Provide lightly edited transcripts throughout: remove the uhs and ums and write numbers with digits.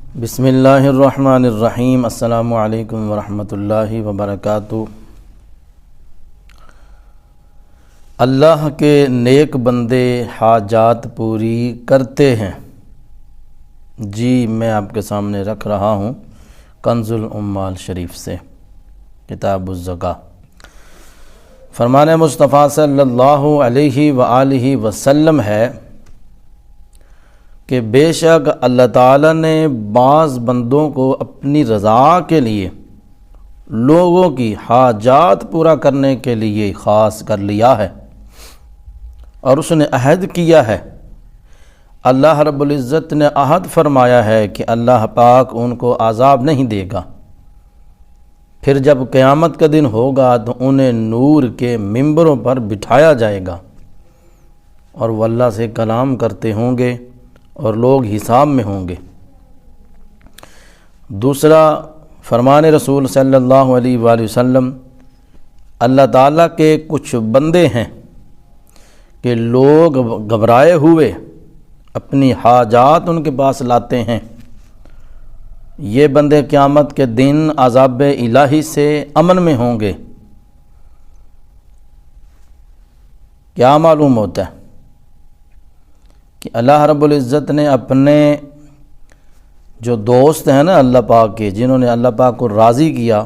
بسم اللہ الرحمن الرحیم۔ السلام علیکم ورحمۃ اللہ وبرکاتہ۔ اللہ کے نیک بندے حاجات پوری کرتے ہیں۔ جی میں آپ کے سامنے رکھ رہا ہوں کنز العمال شریف سے کتاب الزکاة۔ فرمان مصطفیٰ صلی اللہ علیہ وآلہ وسلم ہے کہ بے شک اللہ تعالیٰ نے بعض بندوں کو اپنی رضا کے لیے لوگوں کی حاجات پورا کرنے کے لیے خاص کر لیا ہے، اور اس نے عہد کیا ہے۔ اللہ رب العزت نے عہد فرمایا ہے کہ اللہ پاک ان کو عذاب نہیں دے گا، پھر جب قیامت کا دن ہوگا تو انہیں نور کے ممبروں پر بٹھایا جائے گا اور وہ اللہ سے کلام کرتے ہوں گے اور لوگ حساب میں ہوں گے۔ دوسرا فرمان رسول صلی اللہ علیہ وآلہ وسلم، اللہ تعالیٰ کے کچھ بندے ہیں کہ لوگ گھبرائے ہوئے اپنی حاجات ان کے پاس لاتے ہیں، یہ بندے قیامت کے دن عذاب الہی سے امن میں ہوں گے۔ کیا معلوم ہوتا ہے کہ اللہ رب العزت نے اپنے جو دوست ہیں نا اللہ پاک کے، جنہوں نے اللہ پاک کو راضی کیا،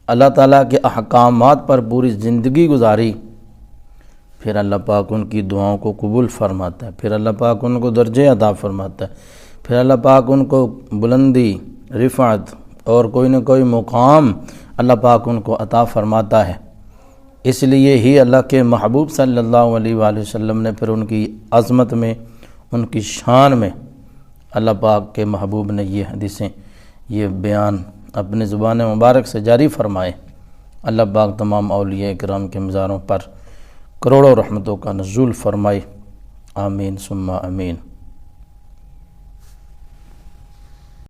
اللہ تعالیٰ کے احکامات پر پوری زندگی گزاری، پھر اللہ پاک ان کی دعاؤں کو قبول فرماتا ہے، پھر اللہ پاک ان کو درجے عطا فرماتا ہے، پھر اللہ پاک ان کو بلندی، رفعت اور کوئی نہ کوئی مقام اللہ پاک ان کو عطا فرماتا ہے۔ اس لیے ہی اللہ کے محبوب صلی اللہ علیہ وآلہ وسلم نے پھر ان کی عظمت میں، ان کی شان میں اللہ پاک کے محبوب نے یہ حدیثیں، یہ بیان اپنی زبان مبارک سے جاری فرمائے۔ اللہ پاک تمام اولیاء کرام کے مزاروں پر کروڑوں رحمتوں کا نزول فرمائے، آمین ثم آمین۔